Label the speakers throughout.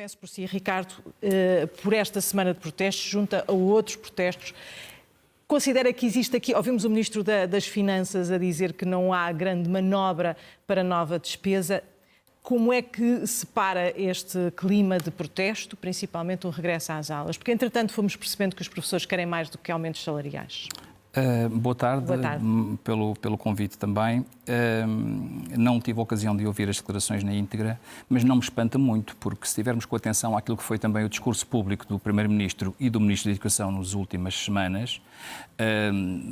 Speaker 1: Peço por si, Ricardo, por esta semana de protestos, junta a outros protestos, considera que existe aqui, ouvimos o Ministro das Finanças a dizer que não há grande manobra para nova despesa. Como é que separa este clima de protesto, principalmente o regresso às aulas? Porque, entretanto, fomos percebendo que os professores querem mais do que aumentos salariais.
Speaker 2: Boa tarde. Pelo convite também. Não tive a ocasião de ouvir as declarações na íntegra, mas não me espanta muito, porque se tivermos com atenção àquilo que foi também o discurso público do Primeiro-Ministro e do Ministro da Educação nas últimas semanas,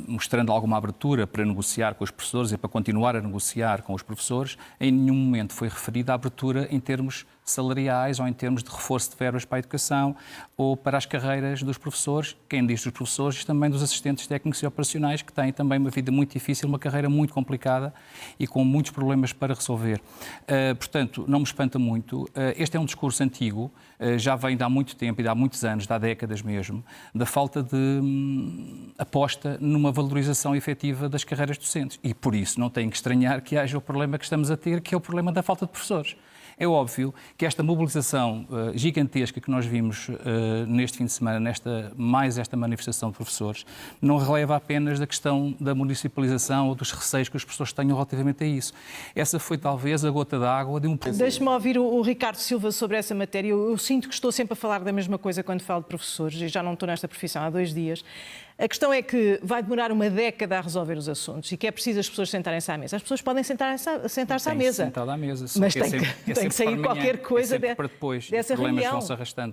Speaker 2: mostrando alguma abertura para negociar com os professores e para continuar a negociar com os professores, em nenhum momento foi referida a abertura em termos salariais ou em termos de reforço de verbas para a educação ou para as carreiras dos professores, quem diz dos professores, também dos assistentes técnicos e operacionais, que têm também uma vida muito difícil, uma carreira muito complicada e com muitos problemas para resolver. Portanto, não me espanta muito. Este é um discurso antigo, já vem de há muito tempo e de há muitos anos, de há décadas mesmo, da falta de aposta numa valorização efetiva das carreiras docentes. E por isso não tem que estranhar que haja o problema que estamos a ter, que é o problema da falta de professores. É óbvio que esta mobilização gigantesca que nós vimos neste fim de semana, esta manifestação de professores, não releva apenas da questão da municipalização ou dos receios que os professores tenham relativamente a isso. Essa foi talvez a gota d'água de um...
Speaker 1: Deixe-me ouvir o Ricardo Silva sobre essa matéria. Eu sinto que estou sempre a falar da mesma coisa quando falo de professores, e já não estou nesta profissão há 2 dias. A questão é que vai demorar uma década a resolver os assuntos e que é preciso as pessoas sentarem-se à mesa. As pessoas podem sentar-se à mesa.
Speaker 2: Sentado à mesa,
Speaker 1: mas tem que sair qualquer coisa
Speaker 2: para depois.
Speaker 1: Dessa reunião.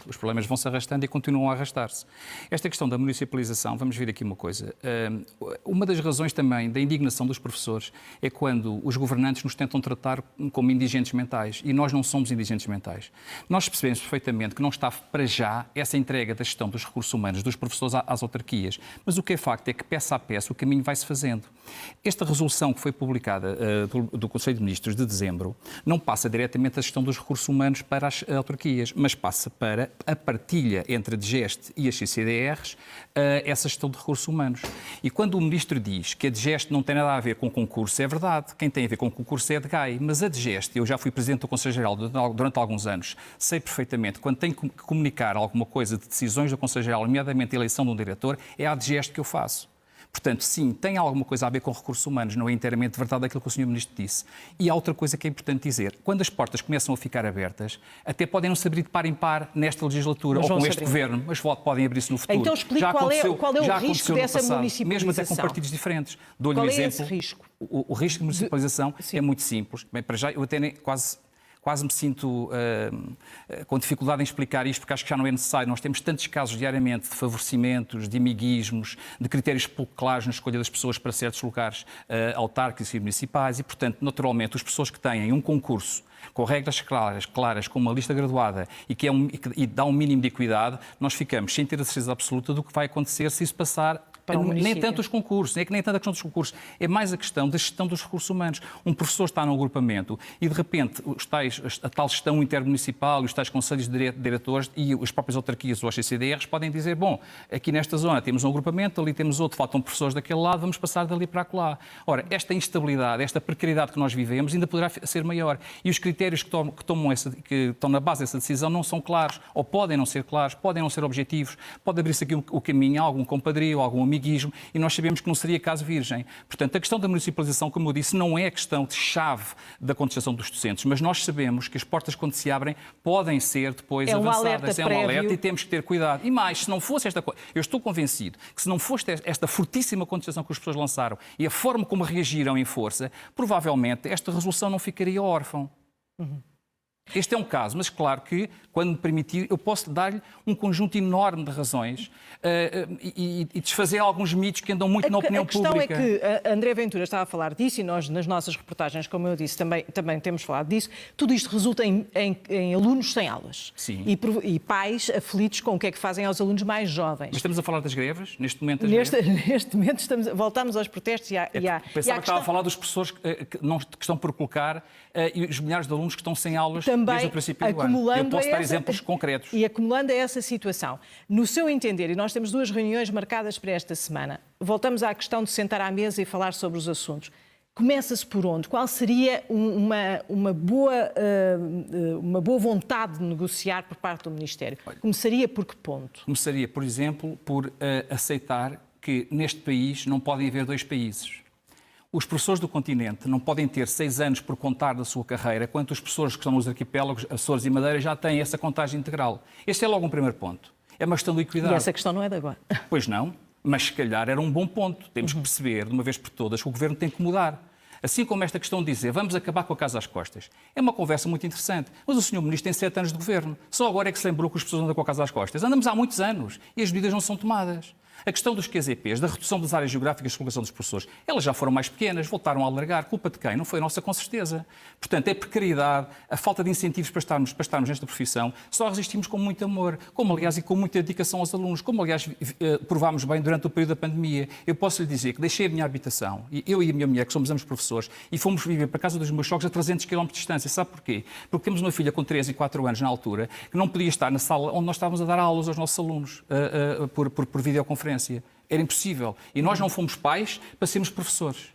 Speaker 2: Os problemas vão se arrastando e continuam a arrastar-se. Esta questão da municipalização, vamos ver aqui uma coisa. Uma das razões também da indignação dos professores é quando os governantes nos tentam tratar como indigentes mentais, e nós não somos indigentes mentais. Nós percebemos perfeitamente que não está para já essa entrega da gestão dos recursos humanos dos professores às autarquias, mas o que é facto é que, peça a peça, o caminho vai-se fazendo. Esta resolução que foi publicada do Conselho de Ministros de dezembro não passa diretamente a gestão dos recursos humanos para as autarquias, mas passa para a partilha entre a DGEST e as CCDRs essa gestão de recursos humanos. E quando o Ministro diz que a DGEST não tem nada a ver com concurso, é verdade. Quem tem a ver com concurso é a DGAI, mas a DGEST, eu já fui Presidente do Conselho Geral durante alguns anos, sei perfeitamente, quando tenho que comunicar alguma coisa de decisões do Conselho Geral, nomeadamente a eleição de um diretor, é a DGEST que eu faço. Portanto, sim, tem alguma coisa a ver com recursos humanos, não é inteiramente verdade aquilo que o Sr. Ministro disse. E há outra coisa que é importante dizer. Quando as portas começam a ficar abertas, até podem não se abrir de par em par nesta legislatura ou com este governo, mas podem abrir-se no futuro.
Speaker 1: Então explique qual é o risco dessa municipalização.
Speaker 2: Mesmo até com partidos diferentes. Dou-lhe um exemplo.
Speaker 1: É esse risco?
Speaker 2: O risco de municipalização é muito simples. Bem, para já, eu até quase me sinto com dificuldade em explicar isto, porque acho que já não é necessário. Nós temos tantos casos diariamente de favorecimentos, de amiguismos, de critérios pouco claros na escolha das pessoas para certos lugares autárquicos e municipais e, portanto, naturalmente, as pessoas que têm um concurso com regras claras, com uma lista graduada e dá um mínimo de equidade, nós ficamos sem ter a certeza absoluta do que vai acontecer se isso passar. Nem tanto os concursos, nem tanto a questão dos concursos, é mais a questão da gestão dos recursos humanos. Um professor está num agrupamento e, de repente, a tal gestão intermunicipal e os tais conselhos de diretores e as próprias autarquias ou as CCDRs podem dizer, bom, aqui nesta zona temos um agrupamento, ali temos outro, faltam professores daquele lado, vamos passar dali para acolá. Ora, esta instabilidade, esta precariedade que nós vivemos ainda poderá ser maior. E os critérios que estão na base dessa decisão não são claros, ou podem não ser claros, podem não ser objetivos, pode abrir-se aqui o caminho a algum compadrio, algum amigo, e nós sabemos que não seria caso virgem. Portanto, a questão da municipalização, como eu disse, não é a questão de chave da contestação dos docentes, mas nós sabemos que as portas, quando se abrem, podem ser depois avançadas. É um alerta e temos que ter cuidado. E mais, se não fosse esta coisa, eu estou convencido que se não fosse esta fortíssima contestação que as pessoas lançaram e a forma como reagiram em força, provavelmente esta resolução não ficaria órfã. Este é um caso, mas claro que, quando me permitir, eu posso dar-lhe um conjunto enorme de razões e desfazer alguns mitos que andam muito na opinião pública.
Speaker 1: A questão é que André Ventura estava a falar disso e nós, nas nossas reportagens, como eu disse, também temos falado disso. Tudo isto resulta em alunos sem aulas.
Speaker 2: Sim.
Speaker 1: E pais aflitos com o que é que fazem aos alunos mais jovens.
Speaker 2: Mas estamos a falar das greves? Neste momento,
Speaker 1: neste momento voltamos aos protestos
Speaker 2: Pensava que estava a falar dos professores que estão por colocar e os milhares de alunos que estão sem aulas desde o princípio do ano. Eu posso dar exemplos concretos.
Speaker 1: E acumulando a essa situação. No seu entender, e nós temos 2 reuniões marcadas para esta semana, voltamos à questão de sentar à mesa e falar sobre os assuntos. Começa-se por onde? Qual seria uma boa vontade de negociar por parte do Ministério? Começaria por que ponto?
Speaker 2: Começaria, por exemplo, por aceitar que neste país não podem haver dois países. Os professores do continente não podem ter 6 anos por contar da sua carreira, quanto os professores que estão nos arquipélagos, Açores e Madeira, já têm essa contagem integral. Este é logo um primeiro ponto. É uma questão de equidade.
Speaker 1: E essa questão não é de agora.
Speaker 2: Pois não, mas se calhar era um bom ponto. Temos que perceber, de uma vez por todas, que o Governo tem que mudar. Assim como esta questão de dizer vamos acabar com a casa às costas. É uma conversa muito interessante. Mas o Sr. Ministro tem 7 anos de Governo. Só agora é que se lembrou que as pessoas andam com a casa às costas. Andamos há muitos anos e as medidas não são tomadas. A questão dos QZPs, da redução das áreas geográficas de colocação dos professores, elas já foram mais pequenas, voltaram a alargar. Culpa de quem? Não foi nossa, com certeza. Portanto, é precariedade, a falta de incentivos para estarmos nesta profissão. Só resistimos com muito amor, como aliás e com muita dedicação aos alunos, como aliás provámos bem durante o período da pandemia. Eu posso lhe dizer que deixei a minha habitação, eu e a minha mulher, que somos ambos professores, e fomos viver para a casa dos meus sogros a 300 km de distância. Sabe porquê? Porque temos uma filha com 3 e 4 anos na altura, que não podia estar na sala onde nós estávamos a dar aulas aos nossos alunos por videoconferência. Era impossível. E nós não fomos pais para sermos professores.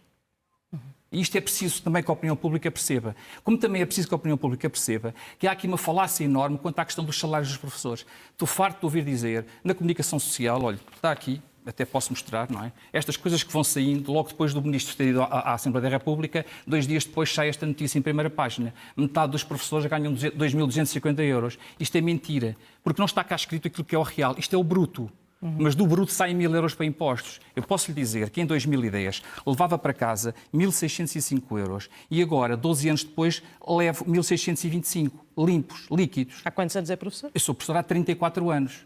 Speaker 2: E isto é preciso também que a opinião pública perceba. Como também é preciso que a opinião pública perceba que há aqui uma falácia enorme quanto à questão dos salários dos professores. Estou farto de ouvir dizer, na comunicação social, olha, está aqui, até posso mostrar, não é? Estas coisas que vão saindo logo depois do Ministro ter ido à Assembleia da República, 2 dias depois sai esta notícia em primeira página. Metade dos professores ganham 2.250 euros. Isto é mentira, porque não está cá escrito aquilo que é o real. Isto é o bruto. Mas do bruto saem 1.000 euros para impostos. Eu posso lhe dizer que em 2010 levava para casa 1.605 euros e agora, 12 anos depois, levo 1.625 limpos, líquidos.
Speaker 1: Há quantos anos é professor?
Speaker 2: Eu sou professor há 34 anos.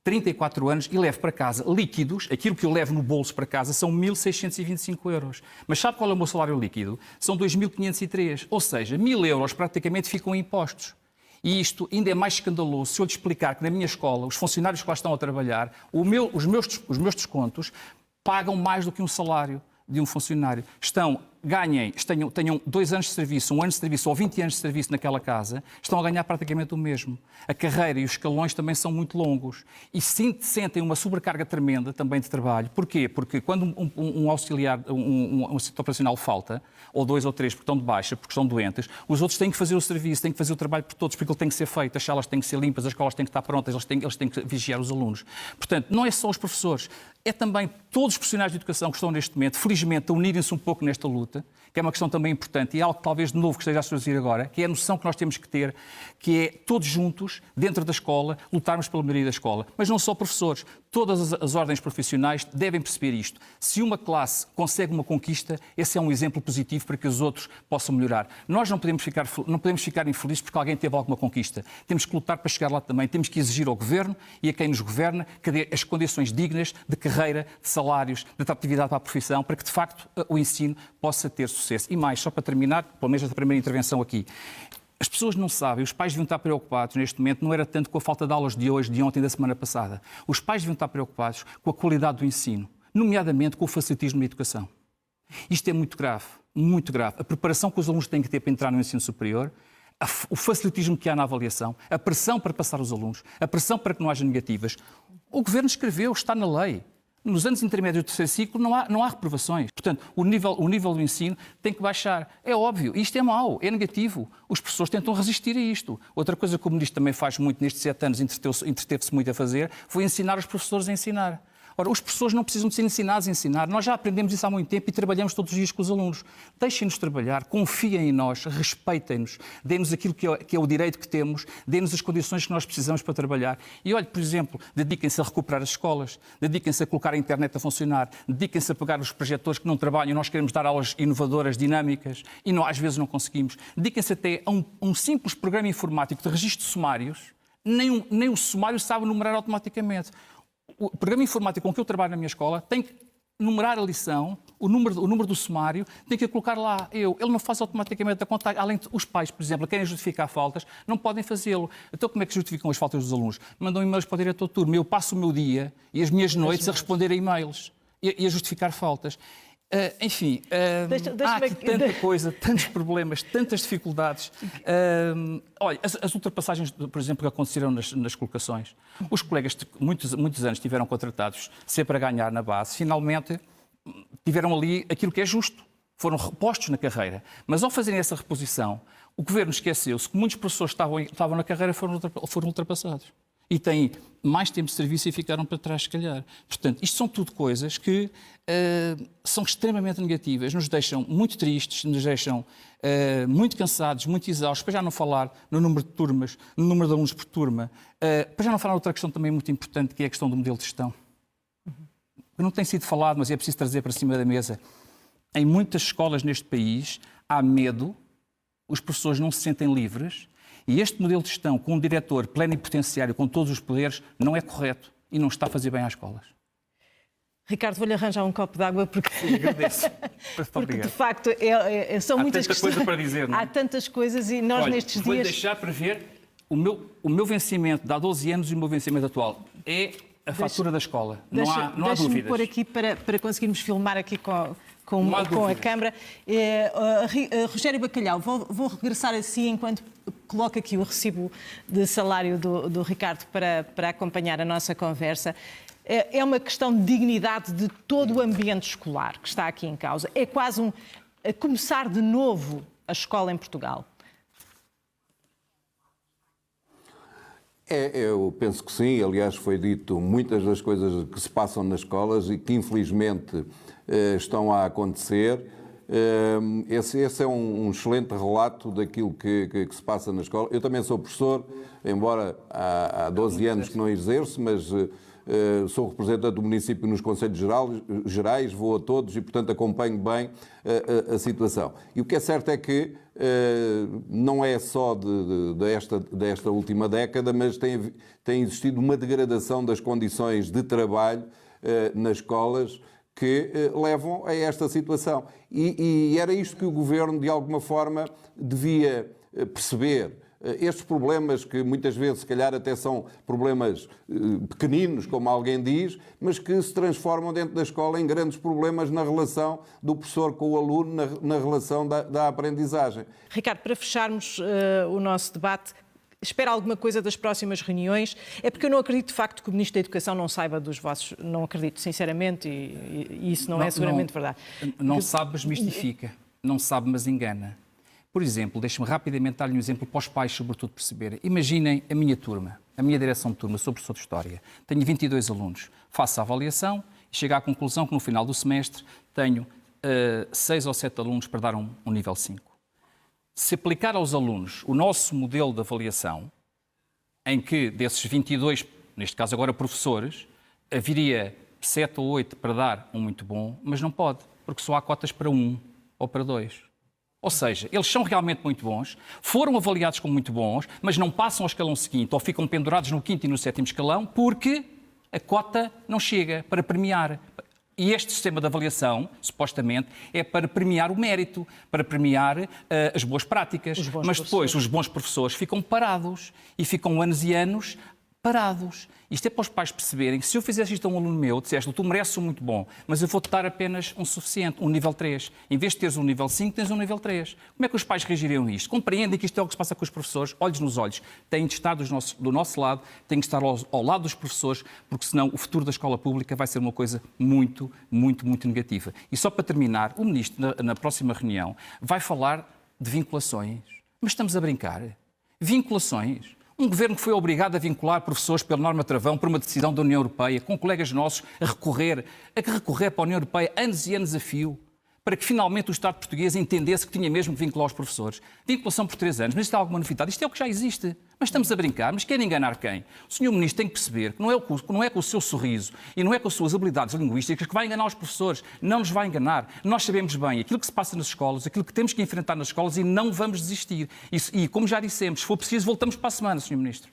Speaker 2: 34 anos e levo para casa líquidos, aquilo que eu levo no bolso para casa são 1.625 euros. Mas sabe qual é o meu salário líquido? São 2.503. Ou seja, 1.000 euros praticamente ficam em impostos. E isto ainda é mais escandaloso se eu lhe explicar que na minha escola, os funcionários que lá estão a trabalhar, os meus descontos pagam mais do que um salário de um funcionário. Tenham 2 anos de serviço, 1 ano de serviço ou 20 anos de serviço naquela casa, estão a ganhar praticamente o mesmo. A carreira e os escalões também são muito longos. E sentem uma sobrecarga tremenda também de trabalho. Porquê? Porque quando um auxiliar, um assistente operacional falta, ou 2 ou 3 porque estão de baixa, porque estão doentes, os outros têm que fazer o serviço, têm que fazer o trabalho por todos, porque ele tem que ser feito, as salas têm que ser limpas, as escolas têm que estar prontas, eles têm que vigiar os alunos. Portanto, não é só os professores, é também todos os profissionais de educação que estão neste momento, felizmente, a unirem-se um pouco nesta luta, que é uma questão também importante e é algo talvez de novo que esteja a surgir agora, que é a noção que nós temos que ter, que é todos juntos, dentro da escola, lutarmos pela melhoria da escola. Mas não só professores, todas as ordens profissionais devem perceber isto. Se uma classe consegue uma conquista, esse é um exemplo positivo para que os outros possam melhorar. Nós não podemos ficar infelizes porque alguém teve alguma conquista. Temos que lutar para chegar lá também. Temos que exigir ao Governo e a quem nos governa que dê as condições dignas de carreira, de salários, de atratividade para a profissão, para que, de facto, o ensino possa ter sucesso. E mais, só para terminar, pelo menos esta primeira intervenção aqui, as pessoas não sabem, os pais deviam estar preocupados neste momento, não era tanto com a falta de aulas de hoje, de ontem, da semana passada. Os pais deviam estar preocupados com a qualidade do ensino, nomeadamente com o facilitismo na educação. Isto é muito grave, muito grave. A preparação que os alunos têm que ter para entrar no ensino superior, o facilitismo que há na avaliação, a pressão para passar os alunos, a pressão para que não haja negativas. O Governo escreveu, está na lei. Nos anos intermédios do terceiro ciclo não há reprovações. Portanto, o nível do ensino tem que baixar. É óbvio, isto é mau, é negativo. Os professores tentam resistir a isto. Outra coisa que o Ministro também faz muito nestes 7 anos, entreteve-se muito a fazer, foi ensinar os professores a ensinar. Ora, os professores não precisam de ser ensinados a ensinar. Nós já aprendemos isso há muito tempo e trabalhamos todos os dias com os alunos. Deixem-nos trabalhar, confiem em nós, respeitem-nos, dê-nos aquilo que é o direito que temos, dê-nos as condições que nós precisamos para trabalhar. E olhe, por exemplo, dediquem-se a recuperar as escolas, dediquem-se a colocar a internet a funcionar, dediquem-se a pegar os projetores que não trabalham. Nós queremos dar aulas inovadoras, dinâmicas, e às vezes não conseguimos. Dediquem-se até a um simples programa informático de registro de sumários. Nem o sumário sabe numerar automaticamente. O programa informático com que eu trabalho na minha escola tem que numerar a lição, o número do sumário, tem que colocar lá. Ele não faz automaticamente a contagem. Além de os pais, por exemplo, querem justificar faltas, não podem fazê-lo. Então como é que justificam as faltas dos alunos? Mandam e-mails para o diretor de turma. Eu passo o meu dia e as minhas noites a responder a e-mails e a justificar faltas. Enfim, há aqui tanta coisa, tantos problemas, tantas dificuldades. Olha, as ultrapassagens, por exemplo, que aconteceram nas colocações. Os colegas, muitos anos, estiveram contratados sempre a ganhar na base. Finalmente, tiveram ali aquilo que é justo. foram repostos na carreira. Mas ao fazerem essa reposição, o Governo esqueceu-se que muitos professores que estavam na carreira foram ultrapassados. E têm mais tempo de serviço e ficaram para trás, se calhar. Portanto, isto são tudo coisas que são extremamente negativas, nos deixam muito tristes, nos deixam muito cansados, muito exaustos, para já não falar no número de turmas, no número de alunos por turma, para já não falar outra questão também muito importante, que é a questão do modelo de gestão. Não tem sido falado, mas é preciso trazer para cima da mesa. Em muitas escolas neste país há medo, os professores não se sentem livres e este modelo de gestão com um diretor plenipotenciário com todos os poderes não é correto e não está a fazer bem às escolas.
Speaker 1: Ricardo, vou-lhe arranjar um copo de água porque...
Speaker 2: Sim, agradeço.
Speaker 1: Porque, de facto, são muitas questões.
Speaker 2: Há tanta coisa para dizer, não é?
Speaker 1: Há tantas coisas e nós nestes dias...
Speaker 2: Vou deixar para ver o meu vencimento de há 12 anos e o meu vencimento atual. É a fatura da escola. Não há dúvidas.
Speaker 1: Deixe-me pôr aqui para conseguirmos filmar aqui com a Câmara. Rogério Bacalhau, vou regressar assim enquanto coloco aqui o recibo de salário do Ricardo para acompanhar a nossa conversa. É uma questão de dignidade de todo o ambiente escolar que está aqui em causa. É quase a começar de novo a escola em Portugal.
Speaker 3: Eu penso que sim. Aliás, foi dito muitas das coisas que se passam nas escolas e que, infelizmente, estão a acontecer. Esse é um excelente relato daquilo que se passa na escola. Eu também sou professor, embora há 12 anos que não exerço, mas sou representante do município nos Conselhos Gerais, vou a todos e, portanto, acompanho bem a situação. E o que é certo é que não é só desta última década, mas tem existido uma degradação das condições de trabalho nas escolas que levam a esta situação. E era isto que o Governo, de alguma forma, devia perceber. Estes problemas que muitas vezes, se calhar, até são problemas pequeninos, como alguém diz, mas que se transformam dentro da escola em grandes problemas na relação do professor com o aluno, na relação da aprendizagem.
Speaker 1: Ricardo, para fecharmos o nosso debate, espera alguma coisa das próximas reuniões? É porque eu não acredito, de facto, que o Ministro da Educação não saiba dos vossos... Não acredito, sinceramente, e isso não é seguramente verdade.
Speaker 2: Não sabe, mas mistifica. Não sabe, mas engana. Por exemplo, deixe-me rapidamente dar-lhe um exemplo para os pais, sobretudo, perceberem. Imaginem a minha turma, a minha direção de turma, sou professor de História. Tenho 22 alunos. Faço a avaliação e chego à conclusão que no final do semestre tenho 6 ou 7 alunos para dar um nível 5. Se aplicar aos alunos o nosso modelo de avaliação, em que desses 22, neste caso agora professores, haveria 7 ou 8 para dar um muito bom, mas não pode, porque só há cotas para 1 ou para 2. Ou seja, eles são realmente muito bons, foram avaliados como muito bons, mas não passam ao escalão seguinte ou ficam pendurados no 5º e no 7º escalão porque a cota não chega para premiar. E este sistema de avaliação, supostamente, é para premiar o mérito, para premiar as boas práticas. Mas depois os bons professores ficam parados e ficam anos e anos parados. Isto é para os pais perceberem que se eu fizesse isto a um aluno meu, disseste, tu mereces um muito bom, mas eu vou-te dar apenas um suficiente, um nível 3. Em vez de teres um nível 5, tens um nível 3. Como é que os pais reagiriam a isto? Compreendem que isto é o que se passa com os professores, olhos nos olhos. Têm de estar do nosso lado, têm de estar ao lado dos professores, porque senão o futuro da escola pública vai ser uma coisa muito, muito, muito negativa. E só para terminar, o Ministro, na próxima reunião, vai falar de vinculações. Mas estamos a brincar. Vinculações. Um governo que foi obrigado a vincular professores pela norma travão por uma decisão da União Europeia, com colegas nossos a recorrer para a União Europeia anos e anos a fio, para que finalmente o Estado português entendesse que tinha mesmo que vincular os professores. Vinculação por 3 anos, mas isto é alguma novidade? Isto é o que já existe. Mas estamos a brincar, mas querem enganar quem? O Sr. Ministro tem que perceber que não é com o seu sorriso e não é com as suas habilidades linguísticas que vai enganar os professores. Não nos vai enganar. Nós sabemos bem aquilo que se passa nas escolas, aquilo que temos que enfrentar nas escolas e não vamos desistir. E como já dissemos, se for preciso, voltamos para a semana, Sr. Ministro.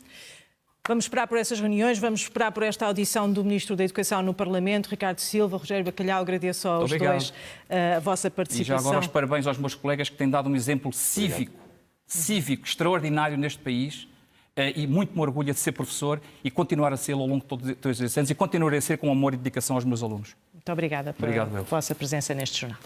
Speaker 1: Vamos esperar por essas reuniões, vamos esperar por esta audição do Ministro da Educação no Parlamento, Ricardo Silva, Rogério Bacalhau, agradeço aos dois a vossa participação.
Speaker 2: E já agora os parabéns aos meus colegas que têm dado um exemplo cívico extraordinário neste país e muito me orgulho de ser professor e continuar a ser ao longo de todos esses anos e continuar a ser com amor e dedicação aos meus alunos.
Speaker 1: Muito obrigada pela vossa presença neste jornal.